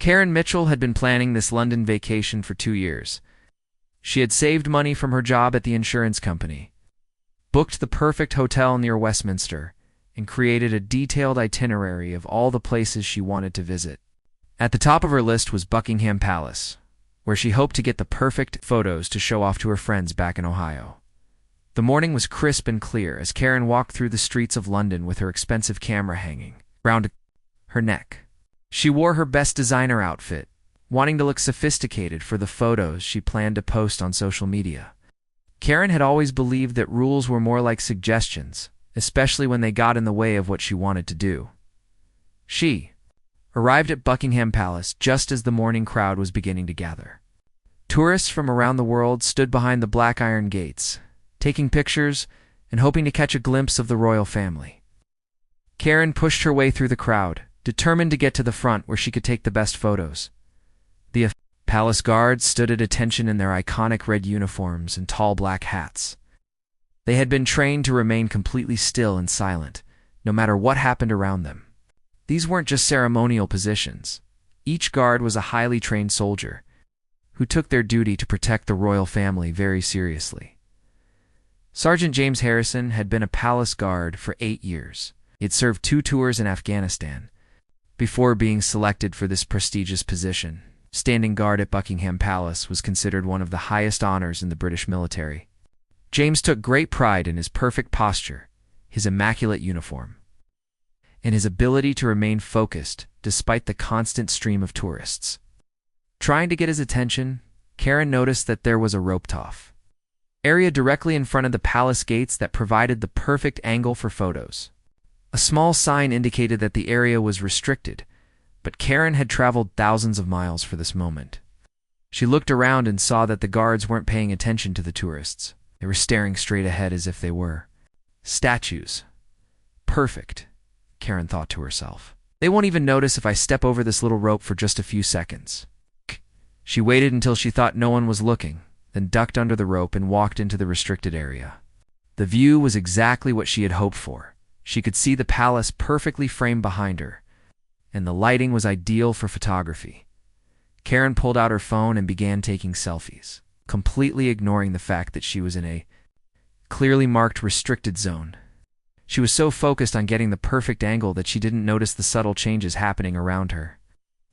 Karen Mitchell had been planning this London vacation for 2 years. She had saved money from her job at the insurance company, booked the perfect hotel near Westminster, and created a detailed itinerary of all the places she wanted to visit. At the top of her list was Buckingham Palace, where she hoped to get the perfect photos to show off to her friends back in Ohio. The morning was crisp and clear as Karen walked through the streets of London with her expensive camera hanging round her neck. She wore her best designer outfit, wanting to look sophisticated for the photos she planned to post on social media. Karen had always believed that rules were more like suggestions, especially when they got in the way of what she wanted to do. She arrived at Buckingham Palace just as the morning crowd was beginning to gather. Tourists from around the world stood behind the black iron gates, taking pictures and hoping to catch a glimpse of the royal family. Karen pushed her way through the crowd, determined to get to the front where she could take the best photos. The palace guards stood at attention in their iconic red uniforms and tall black hats. They had been trained to remain completely still and silent, no matter what happened around them. These weren't just ceremonial positions. Each guard was a highly trained soldier who took their duty to protect the royal family very seriously. Sergeant James Harrison had been a palace guard for 8 years. He had served 2 tours in Afghanistan before being selected for this prestigious position. Standing guard at Buckingham Palace was considered one of the highest honors in the British military. James took great pride in his perfect posture, his immaculate uniform, and his ability to remain focused despite the constant stream of tourists. Trying to get his attention, Karen noticed that there was a roped-off area directly in front of the palace gates that provided the perfect angle for photos. A small sign indicated that the area was restricted, but Karen had traveled thousands of miles for this moment. She looked around and saw that the guards weren't paying attention to the tourists. They were staring straight ahead as if they were statues. Perfect, Karen thought to herself. They won't even notice if I step over this little rope for just a few seconds. She waited until she thought no one was looking, then ducked under the rope and walked into the restricted area. The view was exactly what she had hoped for. She could see the palace perfectly framed behind her, and the lighting was ideal for photography. Karen pulled out her phone and began taking selfies, completely ignoring the fact that she was in a clearly marked restricted zone. She was so focused on getting the perfect angle that she didn't notice the subtle changes happening around her.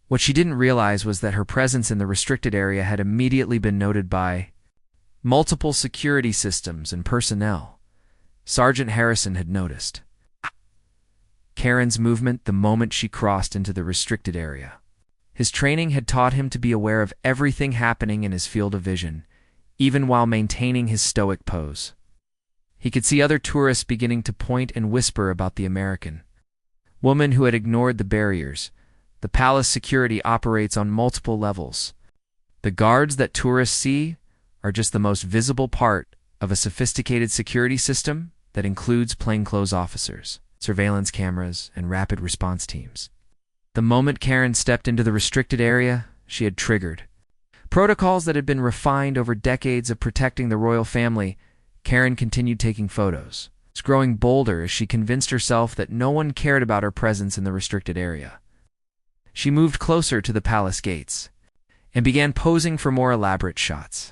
What she didn't realize was that her presence in the restricted area had immediately been noted by multiple security systems and personnel. Sergeant Harrison had noticed Karen's movement the moment she crossed into the restricted area. His training had taught him to be aware of everything happening in his field of vision, even while maintaining his stoic pose. He could see other tourists beginning to point and whisper about the American woman who had ignored the barriers. The palace security operates on multiple levels. The guards that tourists see are just the most visible part of a sophisticated security system that includes plainclothes officers, surveillance cameras, and rapid response teams. The moment Karen stepped into the restricted area, she had triggered protocols that had been refined over decades of protecting the royal family. Karen continued taking photos, growing bolder as she convinced herself that no one cared about her presence in the restricted area. She moved closer to the palace gates and began posing for more elaborate shots.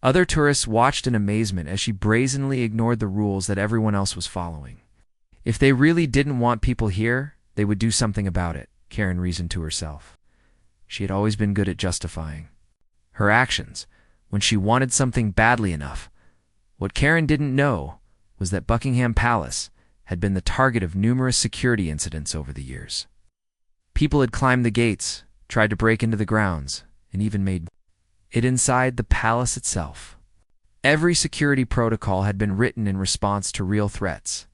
Other tourists watched in amazement as she brazenly ignored the rules that everyone else was following. If they really didn't want people here, they would do something about it, Karen reasoned to herself. She had always been good at justifying her actions when she wanted something badly enough. What Karen didn't know was that Buckingham Palace had been the target of numerous security incidents over the years. People had climbed the gates, tried to break into the grounds, and even made it inside the palace itself. Every security protocol had been written in response to real threats,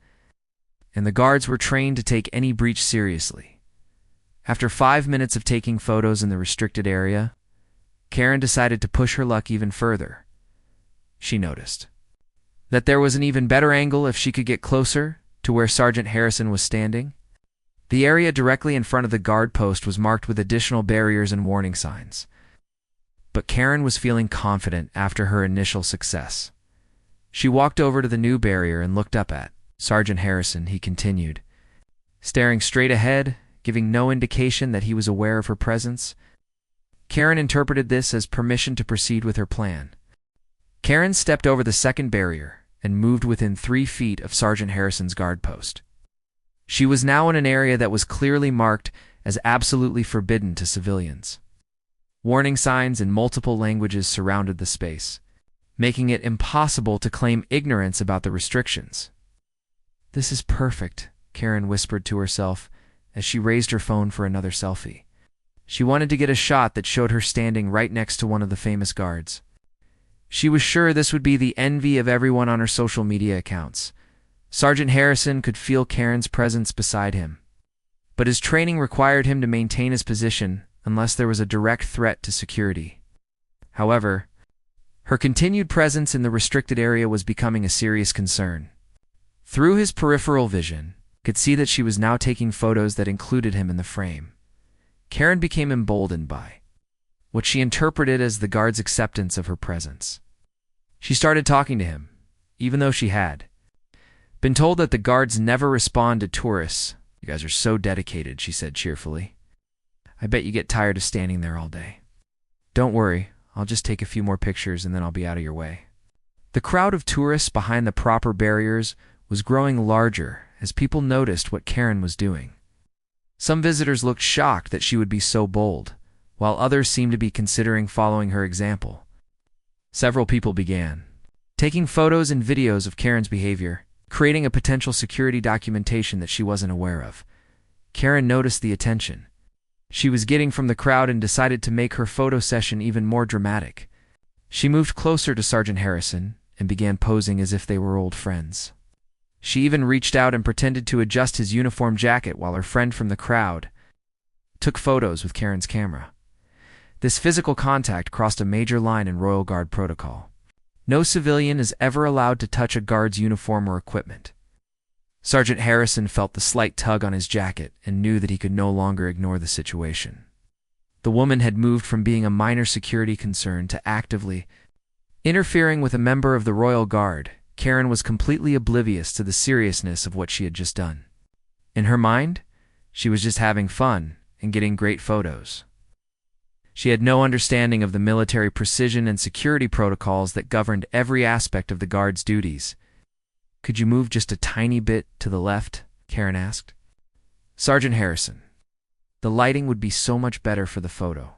and the guards were trained to take any breach seriously. After 5 minutes of taking photos in the restricted area, Karen decided to push her luck even further. She noticed that there was an even better angle if she could get closer to where Sergeant Harrison was standing. The area directly in front of the guard post was marked with additional barriers and warning signs. But Karen was feeling confident after her initial success. She walked over to the new barrier and looked up at Sergeant Harrison. He continued, staring straight ahead, giving no indication that he was aware of her presence. Karen interpreted this as permission to proceed with her plan. Karen stepped over the second barrier and moved within 3 feet of Sergeant Harrison's guard post. She was now in an area that was clearly marked as absolutely forbidden to civilians. Warning signs in multiple languages surrounded the space, making it impossible to claim ignorance about the restrictions. "This is perfect," Karen whispered to herself as she raised her phone for another selfie. She wanted to get a shot that showed her standing right next to one of the famous guards. She was sure this would be the envy of everyone on her social media accounts. Sergeant Harrison could feel Karen's presence beside him, but his training required him to maintain his position unless there was a direct threat to security. However, her continued presence in the restricted area was becoming a serious concern. Through his peripheral vision, he could see that she was now taking photos that included him in the frame. Karen became emboldened by what she interpreted as the guard's acceptance of her presence. She started talking to him, even though she had been told that the guards never respond to tourists. "You guys are so dedicated," she said cheerfully. "I bet you get tired of standing there all day. Don't worry, I'll just take a few more pictures and then I'll be out of your way." The crowd of tourists behind the proper barriers was growing larger as people noticed what Karen was doing. Some visitors looked shocked that she would be so bold, while others seemed to be considering following her example. Several people began taking photos and videos of Karen's behavior, creating a potential security documentation that she wasn't aware of. Karen noticed the attention she was getting from the crowd and decided to make her photo session even more dramatic. She moved closer to Sergeant Harrison and began posing as if they were old friends. She even reached out and pretended to adjust his uniform jacket while her friend from the crowd took photos with Karen's camera. This physical contact crossed a major line in Royal Guard protocol. No civilian is ever allowed to touch a guard's uniform or equipment. Sergeant Harrison felt the slight tug on his jacket and knew that he could no longer ignore the situation. The woman had moved from being a minor security concern to actively interfering with a member of the Royal Guard. Karen was completely oblivious to the seriousness of what she had just done. In her mind, she was just having fun and getting great photos. She had no understanding of the military precision and security protocols that governed every aspect of the guard's duties. "Could you move just a tiny bit to the left?" Karen asked. "Sergeant Harrison, the lighting would be so much better for the photo."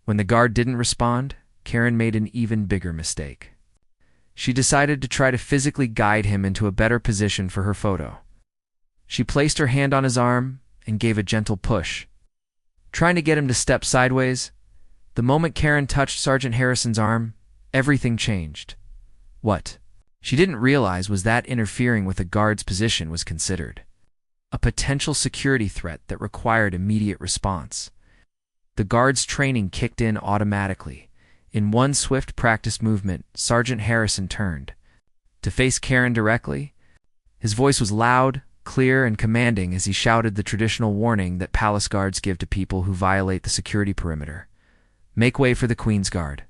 When the guard didn't respond, Karen made an even bigger mistake. She decided to try to physically guide him into a better position for her photo. She placed her hand on his arm and gave a gentle push, trying to get him to step sideways. The moment Karen touched Sergeant Harrison's arm, everything changed. What she didn't realize was that interfering with a guard's position was considered a potential security threat that required immediate response. The guard's training kicked in automatically. In one swift practice movement, Sergeant Harrison turned to face Karen directly. His voice was loud, clear, and commanding as he shouted the traditional warning that palace guards give to people who violate the security perimeter. "Make way for the Queen's Guard."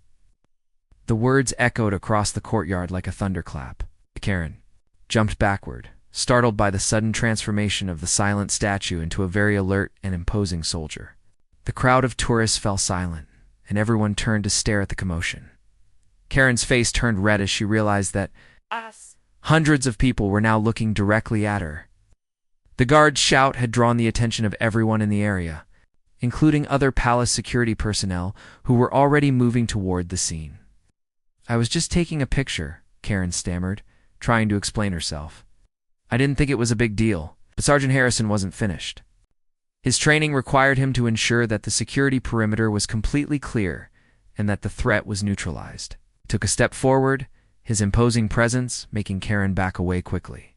The words echoed across the courtyard like a thunderclap. Karen jumped backward, startled by the sudden transformation of the silent statue into a very alert and imposing soldier. The crowd of tourists fell silent, and everyone turned to stare at the commotion. Karen's face turned red as she realized that hundreds of people were now looking directly at her. The guard's shout had drawn the attention of everyone in the area, including other palace security personnel who were already moving toward the scene. "I was just taking a picture," Karen stammered, trying to explain herself. "I didn't think it was a big deal." But Sergeant Harrison wasn't finished. His training required him to ensure that the security perimeter was completely clear and that the threat was neutralized. He took a step forward, his imposing presence making Karen back away quickly.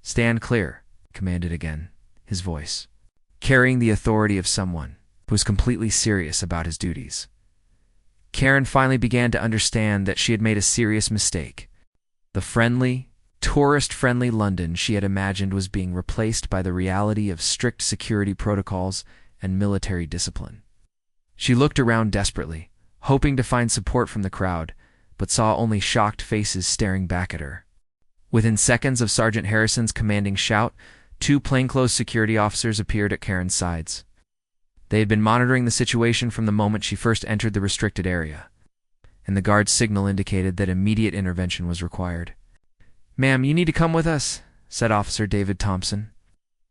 "Stand clear," he commanded again, his voice carrying the authority of someone who was completely serious about his duties. Karen finally began to understand that she had made a serious mistake. The friendly, tourist-friendly London she had imagined was being replaced by the reality of strict security protocols and military discipline. She looked around desperately, hoping to find support from the crowd, but saw only shocked faces staring back at her. Within seconds of Sergeant Harrison's commanding shout, 2 plainclothes security officers appeared at Karen's sides. They had been monitoring the situation from the moment she first entered the restricted area, and the guard's signal indicated that immediate intervention was required. "Ma'am, you need to come with us," said Officer David Thompson,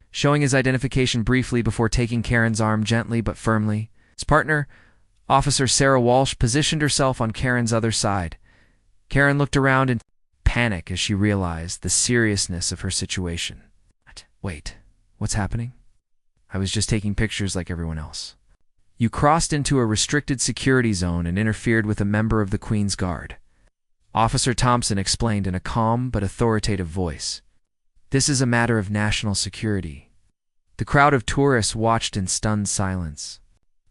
showing his identification briefly before taking Karen's arm gently but firmly. His partner, Officer Sarah Walsh, positioned herself on Karen's other side. Karen looked around in panic as she realized the seriousness of her situation. "Wait, what's happening? I was just taking pictures like everyone else." "You crossed into a restricted security zone and interfered with a member of the Queen's Guard," Officer Thompson explained in a calm but authoritative voice. "This is a matter of national security." The crowd of tourists watched in stunned silence.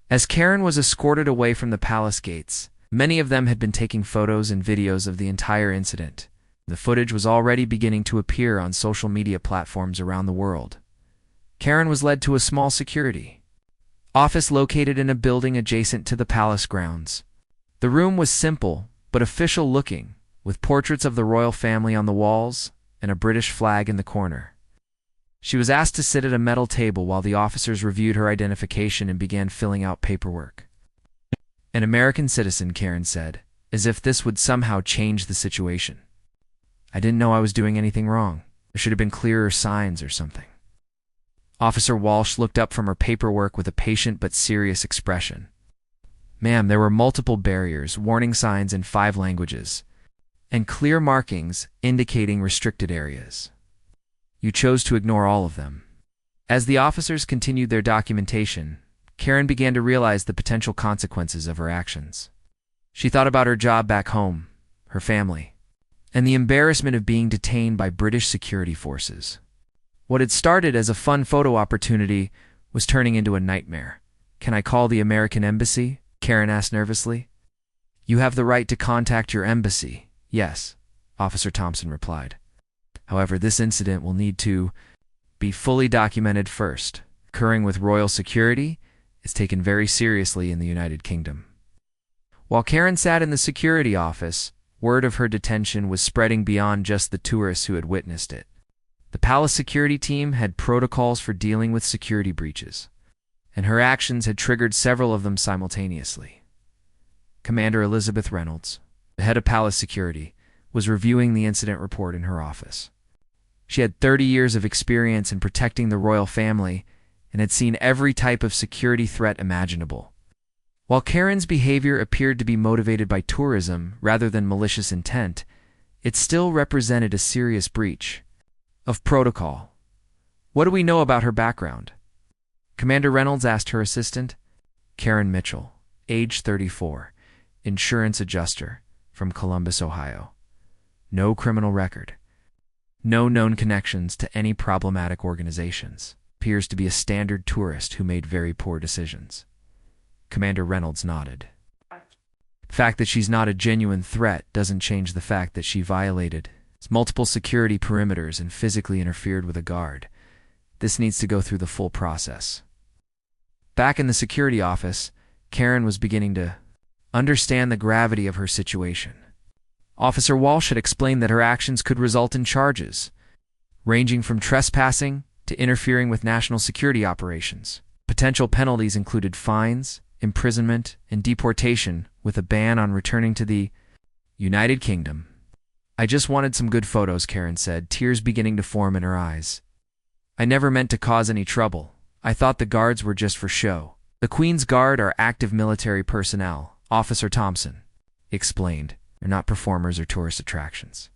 As Karen was escorted away from the palace gates, many of them had been taking photos and videos of the entire incident. The footage was already beginning to appear on social media platforms around the world. Karen was led to a small security office located in a building adjacent to the palace grounds. The room was simple but official-looking, with portraits of the royal family on the walls and a British flag in the corner. She was asked to sit at a metal table while the officers reviewed her identification and began filling out paperwork. "An American citizen," Karen said, as if this would somehow change the situation. "I didn't know I was doing anything wrong. There should have been clearer signs or something." Officer Walsh looked up from her paperwork with a patient but serious expression. "Ma'am, there were multiple barriers, warning signs in 5 languages, and clear markings indicating restricted areas. You chose to ignore all of them." As the officers continued their documentation, Karen began to realize the potential consequences of her actions. She thought about her job back home, her family, and the embarrassment of being detained by British security forces. What had started as a fun photo opportunity was turning into a nightmare. "Can I call the American embassy?" Karen asked nervously. "You have the right to contact your embassy." "Yes," Officer Thompson replied. "However, this incident will need to be fully documented first. Occurring with royal security is taken very seriously in the United Kingdom." While Karen sat in the security office, word of her detention was spreading beyond just the tourists who had witnessed it. The palace security team had protocols for dealing with security breaches, and her actions had triggered several of them simultaneously. Commander Elizabeth Reynolds, the head of palace security, was reviewing the incident report in her office. She had 30 years of experience in protecting the royal family and had seen every type of security threat imaginable. While Karen's behavior appeared to be motivated by tourism rather than malicious intent, it still represented a serious breach of protocol. "What do we know about her background?" Commander Reynolds asked her assistant. "Karen Mitchell, age 34, insurance adjuster, from Columbus, Ohio. No criminal record. No known connections to any problematic organizations. Appears to be a standard tourist who made very poor decisions." Commander Reynolds nodded. "The fact that she's not a genuine threat doesn't change the fact that she violated multiple security perimeters and physically interfered with a guard. This needs to go through the full process." Back in the security office, Karen was beginning to understand the gravity of her situation. Officer Walsh had explained that her actions could result in charges, ranging from trespassing to interfering with national security operations. Potential penalties included fines, imprisonment, and deportation, with a ban on returning to the United Kingdom. "I just wanted some good photos," Karen said, tears beginning to form in her eyes. "I never meant to cause any trouble. I thought the guards were just for show." "The Queen's Guard are active military personnel," Officer Thompson explained. "They're not performers or tourist attractions.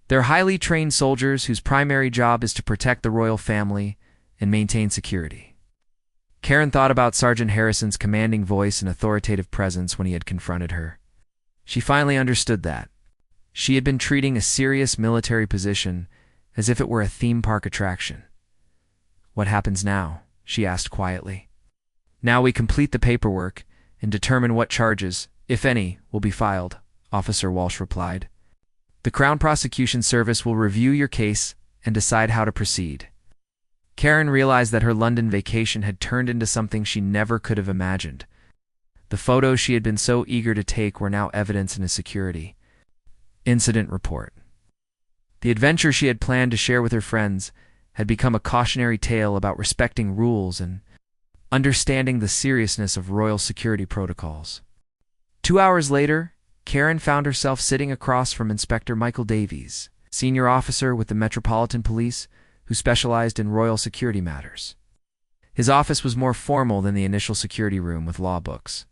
They're highly trained soldiers whose primary job is to protect the royal family and maintain security." Karen thought about Sergeant Harrison's commanding voice and authoritative presence when he had confronted her. She finally understood that she had been treating a serious military position as if it were a theme park attraction. "What happens now?" she asked quietly. "Now we complete the paperwork and determine what charges, if any, will be filed," Officer Walsh replied. "The Crown Prosecution Service will review your case and decide how to proceed." Karen realized that her London vacation had turned into something she never could have imagined. The photos she had been so eager to take were now evidence in a security incident report. The adventure she had planned to share with her friends had become a cautionary tale about respecting rules and understanding the seriousness of royal security protocols. 2 hours later, Karen found herself sitting across from Inspector Michael Davies, senior officer with the Metropolitan Police who specialized in royal security matters. His office was more formal than the initial security room, with law books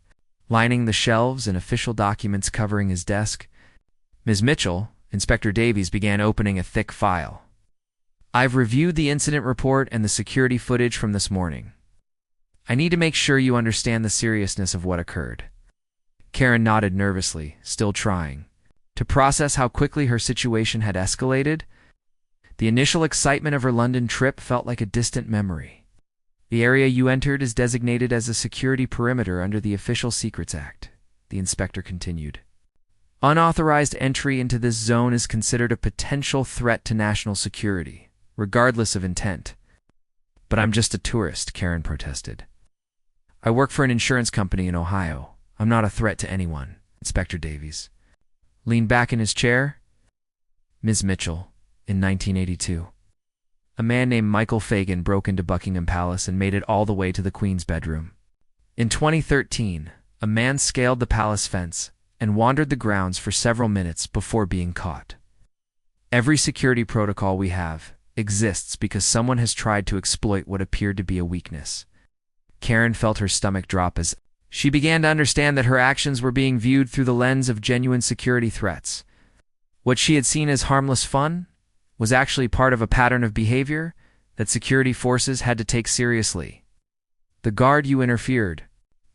lining the shelves and official documents covering his desk. Ms. Mitchell, Inspector Davies began opening a thick file. "I've reviewed the incident report and the security footage from this morning. I need to make sure you understand the seriousness of what occurred." Karen nodded nervously, still trying to process how quickly her situation had escalated. The initial excitement of her London trip felt like a distant memory. "The area you entered is designated as a security perimeter under the Official Secrets Act," the inspector continued. "Unauthorized entry into this zone is considered a potential threat to national security, regardless of intent." "But I'm just a tourist," Karen protested. "I work for an insurance company in Ohio. I'm not a threat to anyone." Inspector Davies leaned back in his chair. "Ms. Mitchell, in 1982, a man named Michael Fagan broke into Buckingham Palace and made it all the way to the Queen's bedroom. In 2013, a man scaled the palace fence and wandered the grounds for several minutes before being caught. Every security protocol we have exists because someone has tried to exploit what appeared to be a weakness." Karen felt her stomach drop as she began to understand that her actions were being viewed through the lens of genuine security threats. What she had seen as harmless fun was actually part of a pattern of behavior that security forces had to take seriously. "The guard you interfered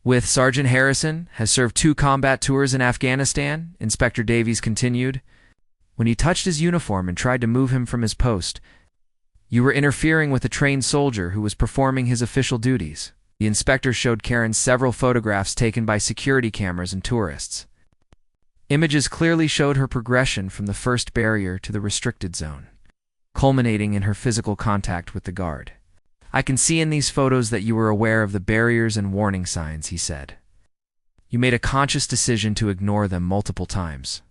with, Sergeant Harrison, has served 2 combat tours in Afghanistan," Inspector Davies continued. "When he touched his uniform and tried to move him from his post, you were interfering with a trained soldier who was performing his official duties." The inspector showed Karen several photographs taken by security cameras and tourists. Images clearly showed her progression from the first barrier to the restricted zone, culminating in her physical contact with the guard. "I can see in these photos that you were aware of the barriers and warning signs," he said. "You made a conscious decision to ignore them multiple times."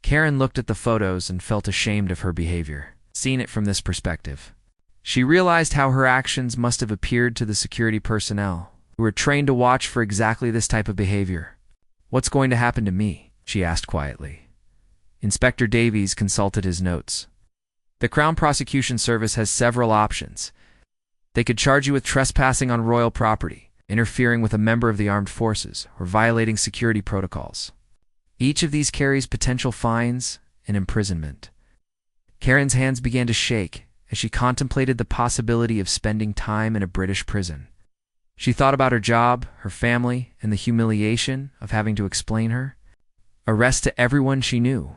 Karen looked at the photos and felt ashamed of her behavior. Seeing it from this perspective, she realized how her actions must have appeared to the security personnel, who were trained to watch for exactly this type of behavior. "What's going to happen to me?" she asked quietly. Inspector Davies consulted his notes. "The Crown Prosecution Service has several options. They could charge you with trespassing on royal property, interfering with a member of the armed forces, or violating security protocols. Each of these carries potential fines and imprisonment." Karen's hands began to shake as she contemplated the possibility of spending time in a British prison. She thought about her job, her family, and the humiliation of having to explain her arrest to everyone she knew.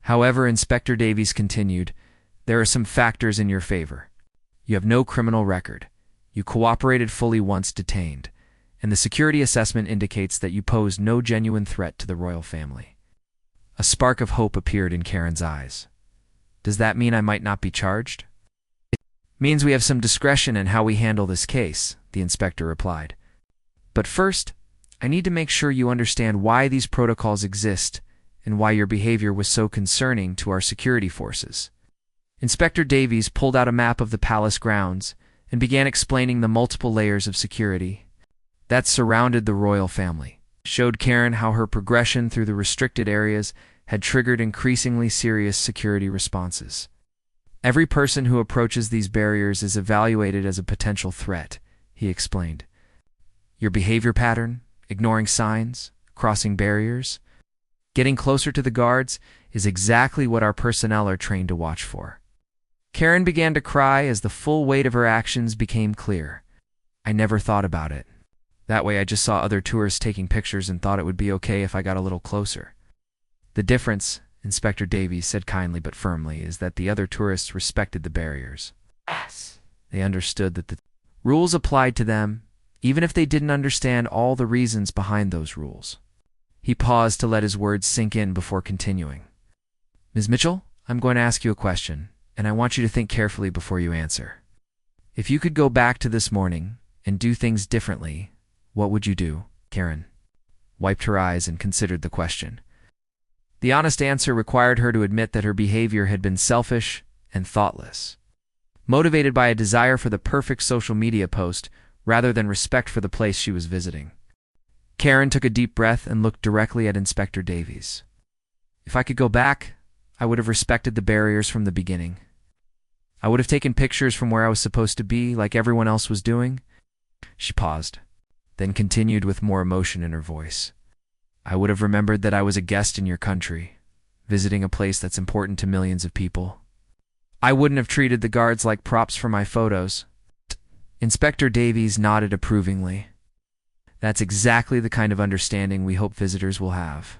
However, Inspector Davies continued, "There are some factors in your favor. You have no criminal record. You cooperated fully once detained, and the security assessment indicates that you pose no genuine threat to the royal family." A spark of hope appeared in Karen's eyes. "Does that mean I might not be charged?" "It means we have some discretion in how we handle this case," the inspector replied. "But first, I need to make sure you understand why these protocols exist and why your behavior was so concerning to our security forces." Inspector Davies pulled out a map of the palace grounds and began explaining the multiple layers of security that surrounded the royal family, showed Karen how her progression through the restricted areas had triggered increasingly serious security responses. "Every person who approaches these barriers is evaluated as a potential threat," he explained. "Your behavior pattern, ignoring signs, crossing barriers, getting closer to the guards, is exactly what our personnel are trained to watch for." Karen began to cry as the full weight of her actions became clear. "I never thought about it. That way I just saw other tourists taking pictures and thought it would be okay if I got a little closer." "The difference," Inspector Davies said kindly but firmly, "is that the other tourists respected the barriers. Yes. They understood that the rules applied to them, even if they didn't understand all the reasons behind those rules." He paused to let his words sink in before continuing. "Ms. Mitchell, I'm going to ask you a question, and I want you to think carefully before you answer. If you could go back to this morning and do things differently, what would you do?" Karen wiped her eyes and considered the question. The honest answer required her to admit that her behavior had been selfish and thoughtless. Motivated by a desire for the perfect social media post rather than respect for the place she was visiting. Karen took a deep breath and looked directly at Inspector Davies. If I could go back, I would have respected the barriers from the beginning. I would have taken pictures from where I was supposed to be, like everyone else was doing. She paused, then continued with more emotion in her voice. I would have remembered that I was a guest in your country, visiting a place that's important to millions of people. I wouldn't have treated the guards like props for my photos. Inspector Davies nodded approvingly. That's exactly the kind of understanding we hope visitors will have.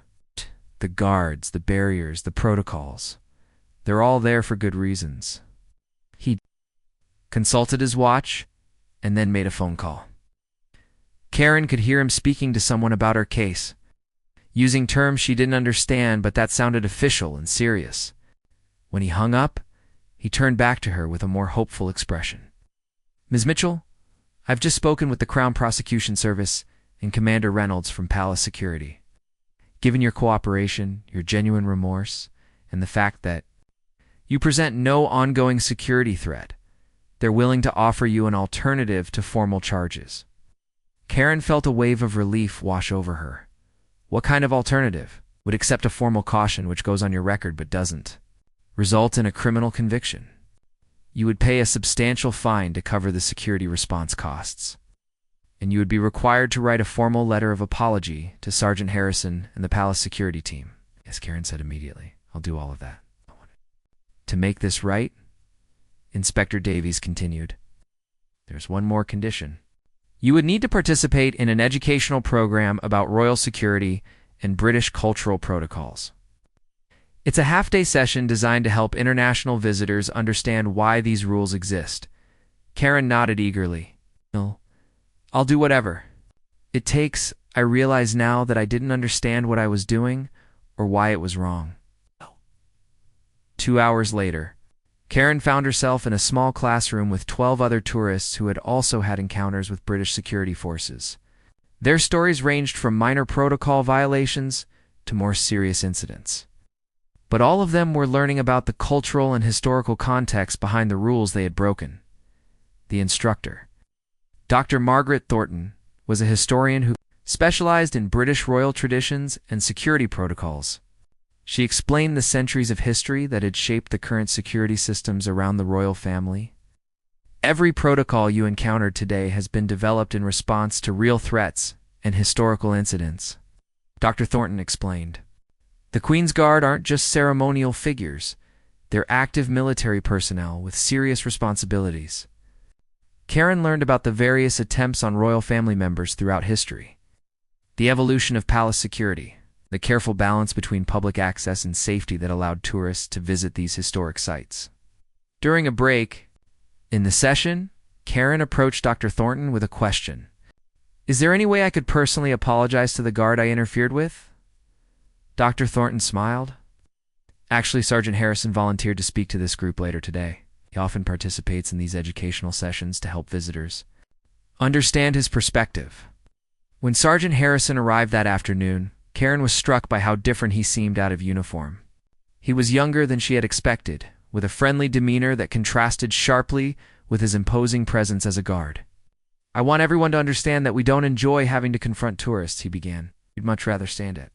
The guards, the barriers, the protocols. They're all there for good reasons. He consulted his watch and then made a phone call. Karen could hear him speaking to someone about her case, using terms she didn't understand, but that sounded official and serious. When he hung up, he turned back to her with a more hopeful expression. Ms. Mitchell, I've just spoken with the Crown Prosecution Service and Commander Reynolds from Palace Security. Given your cooperation, your genuine remorse, and the fact that you present no ongoing security threat, they're willing to offer you an alternative to formal charges. Karen felt a wave of relief wash over her. What kind of alternative would accept a formal caution which goes on your record but doesn't result in a criminal conviction? You would pay a substantial fine to cover the security response costs, and you would be required to write a formal letter of apology to Sergeant Harrison and the Palace security team. Yes, Karen said immediately. I'll do all of that. To make this right, Inspector Davies continued, there's one more condition. You would need to participate in an educational program about royal security and British cultural protocols. It's a half-day session designed to help international visitors understand why these rules exist. Karen nodded eagerly. I'll do whatever it takes. I realize now that I didn't understand what I was doing or why it was wrong. 2 hours later, Karen found herself in a small classroom with 12 other tourists who had also had encounters with British security forces. Their stories ranged from minor protocol violations to more serious incidents. But all of them were learning about the cultural and historical context behind the rules they had broken. The instructor, Dr. Margaret Thornton, was a historian who specialized in British royal traditions and security protocols. She explained the centuries of history that had shaped the current security systems around the royal family. Every protocol you encountered today has been developed in response to real threats and historical incidents, Dr. Thornton explained. The Queen's Guard aren't just ceremonial figures. They're active military personnel with serious responsibilities. Karen learned about the various attempts on royal family members throughout history, the evolution of palace security, the careful balance between public access and safety that allowed tourists to visit these historic sites. During a break in the session, Karen approached Dr. Thornton with a question. Is there any way I could personally apologize to the guard I interfered with? Dr. Thornton smiled. Actually, Sergeant Harrison volunteered to speak to this group later today. He often participates in these educational sessions to help visitors understand his perspective. When Sergeant Harrison arrived that afternoon, Karen was struck by how different he seemed out of uniform. He was younger than she had expected, with a friendly demeanor that contrasted sharply with his imposing presence as a guard. I want everyone to understand that we don't enjoy having to confront tourists, he began. We'd much rather stand it.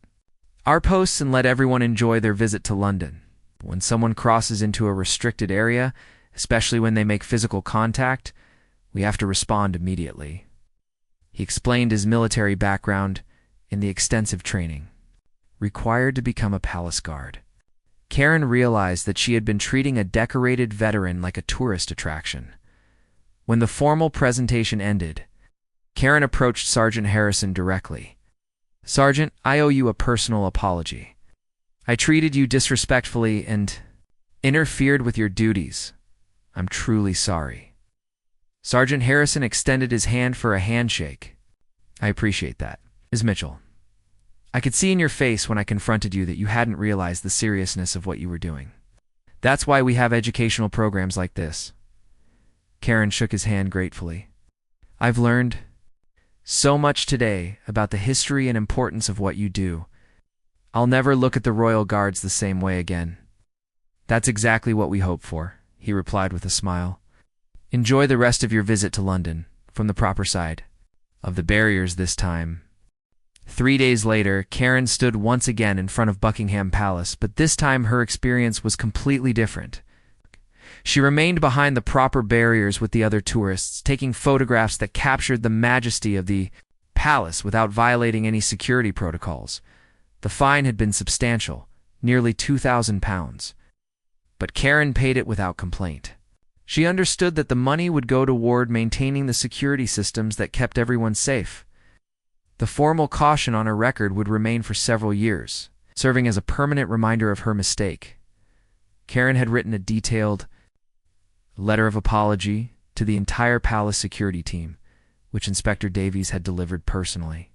Our posts and let everyone enjoy their visit to London. When someone crosses into a restricted area, especially when they make physical contact, we have to respond immediately. He explained his military background and the extensive training required to become a palace guard. Karen realized that she had been treating a decorated veteran like a tourist attraction. When the formal presentation ended, Karen approached Sergeant Harrison directly. Sergeant, I owe you a personal apology. I treated you disrespectfully and interfered with your duties. I'm truly sorry. Sergeant Harrison extended his hand for a handshake. I appreciate that. Ms. Mitchell, I could see in your face when I confronted you that you hadn't realized the seriousness of what you were doing. That's why we have educational programs like this. Karen shook his hand gratefully. I've learned so much today about the history and importance of what you do. I'll never look at the Royal Guards the same way again. That's exactly what we hope for, he replied with a smile. Enjoy the rest of your visit to London. from the proper side of the barriers this time. 3 days later, Karen stood once again in front of Buckingham Palace, but this time her experience was completely different. She remained behind the proper barriers with the other tourists, taking photographs that captured the majesty of the palace without violating any security protocols. The fine had been substantial, nearly £2,000, but Karen paid it without complaint. She understood that the money would go toward maintaining the security systems that kept everyone safe. The formal caution on her record would remain for several years, serving as a permanent reminder of her mistake. Karen had written a detailed letter of apology to the entire palace security team, which Inspector Davies had delivered personally.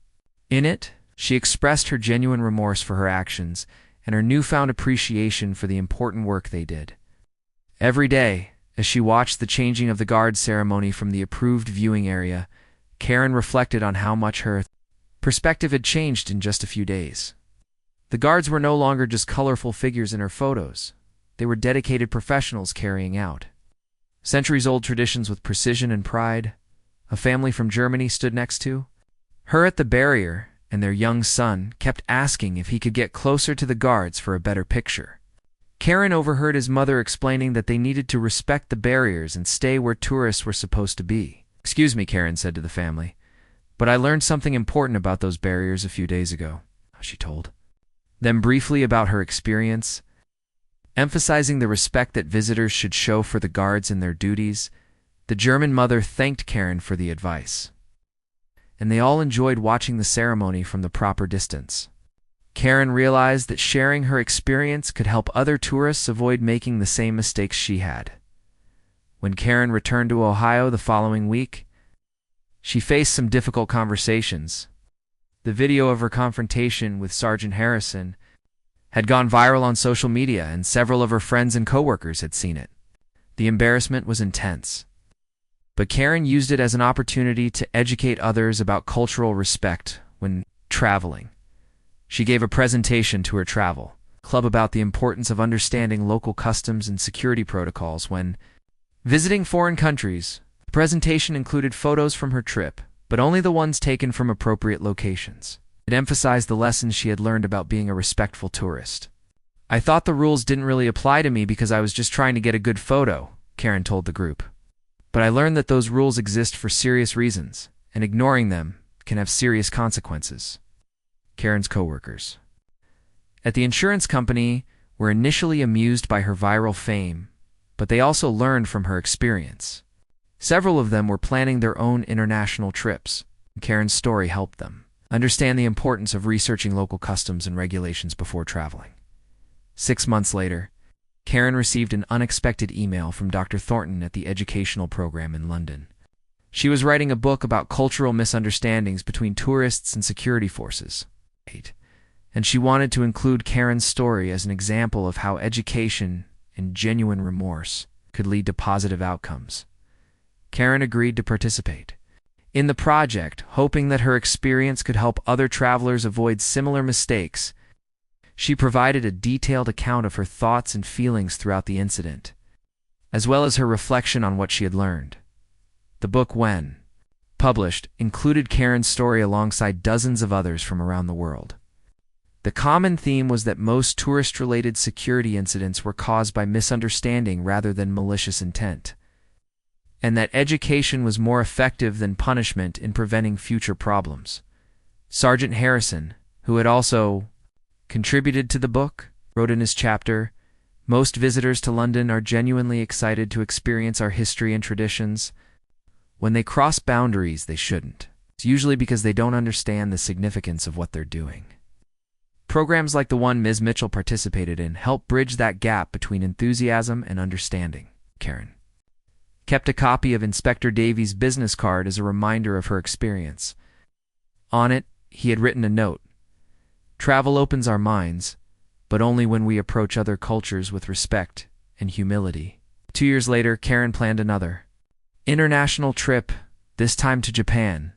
In it, she expressed her genuine remorse for her actions and her newfound appreciation for the important work they did. Every day, as she watched the changing of the guard ceremony from the approved viewing area, Karen reflected on how much her perspective had changed in just a few days. The guards were no longer just colorful figures in her photos. They were dedicated professionals carrying out centuries-old traditions with precision and pride. A family from Germany stood next to her at the barrier, and their young son kept asking if he could get closer to the guards for a better picture. Karen overheard his mother explaining that they needed to respect the barriers and stay where tourists were supposed to be. "Excuse me," Karen said to the family, "but I learned something important about those barriers a few days ago," she told them briefly about her experience, emphasizing the respect that visitors should show for the guards and their duties. The German mother thanked Karen for the advice, and they all enjoyed watching the ceremony from the proper distance. Karen realized that sharing her experience could help other tourists avoid making the same mistakes she had. When Karen returned to Ohio the following week, she faced some difficult conversations. The video of her confrontation with Sergeant Harrison had gone viral on social media, and several of her friends and coworkers had seen it. The embarrassment was intense, but Karen used it as an opportunity to educate others about cultural respect when traveling. She gave a presentation to her travel club about the importance of understanding local customs and security protocols when visiting foreign countries. The presentation included photos from her trip, but only the ones taken from appropriate locations. It emphasized the lessons she had learned about being a respectful tourist. "I thought the rules didn't really apply to me because I was just trying to get a good photo," Karen told the group. "But I learned that those rules exist for serious reasons, and ignoring them can have serious consequences." Karen's coworkers at the insurance company were initially amused by her viral fame, but they also learned from her experience. Several of them were planning their own international trips, and Karen's story helped them understand the importance of researching local customs and regulations before traveling. 6 months later, Karen received an unexpected email from Dr. Thornton at the educational program in London. She was writing a book about cultural misunderstandings between tourists and security forces, and she wanted to include Karen's story as an example of how education and genuine remorse could lead to positive outcomes. Karen agreed to participate in the project, hoping that her experience could help other travelers avoid similar mistakes. She provided a detailed account of her thoughts and feelings throughout the incident, as well as her reflection on what she had learned. The book, when published, included Karen's story alongside dozens of others from around the world. The common theme was that most tourist-related security incidents were caused by misunderstanding rather than malicious intent, and that education was more effective than punishment in preventing future problems. Sergeant Harrison, who had also contributed to the book, wrote in his chapter, "Most visitors to London are genuinely excited to experience our history and traditions. When they cross boundaries, they shouldn't. It's usually because they don't understand the significance of what they're doing." Programs like the one Ms. Mitchell participated in help bridge that gap between enthusiasm and understanding. Karen kept a copy of Inspector Davies' business card as a reminder of her experience. On it, he had written a note: "Travel opens our minds, but only when we approach other cultures with respect and humility." 2 years later, Karen planned another international trip, this time to Japan.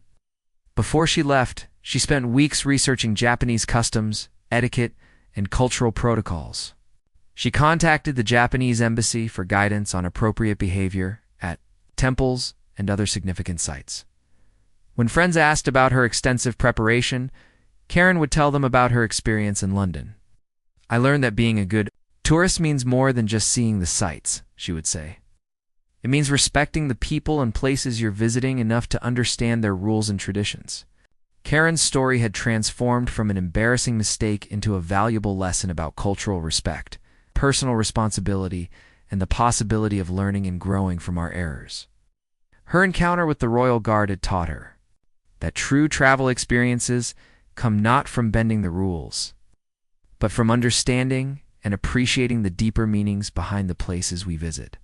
Before she left, she spent weeks researching Japanese customs, etiquette, and cultural protocols. She contacted the Japanese embassy for guidance on appropriate behavior at temples and other significant sites. When friends asked about her extensive preparation, Karen would tell them about her experience in London. "I learned that being a good tourist means more than just seeing the sights," she would say. "It means respecting the people and places you're visiting enough to understand their rules and traditions." Karen's story had transformed from an embarrassing mistake into a valuable lesson about cultural respect, personal responsibility, and the possibility of learning and growing from our errors. Her encounter with the Royal Guard had taught her that true travel experiences come not from bending the rules, but from understanding and appreciating the deeper meanings behind the places we visit.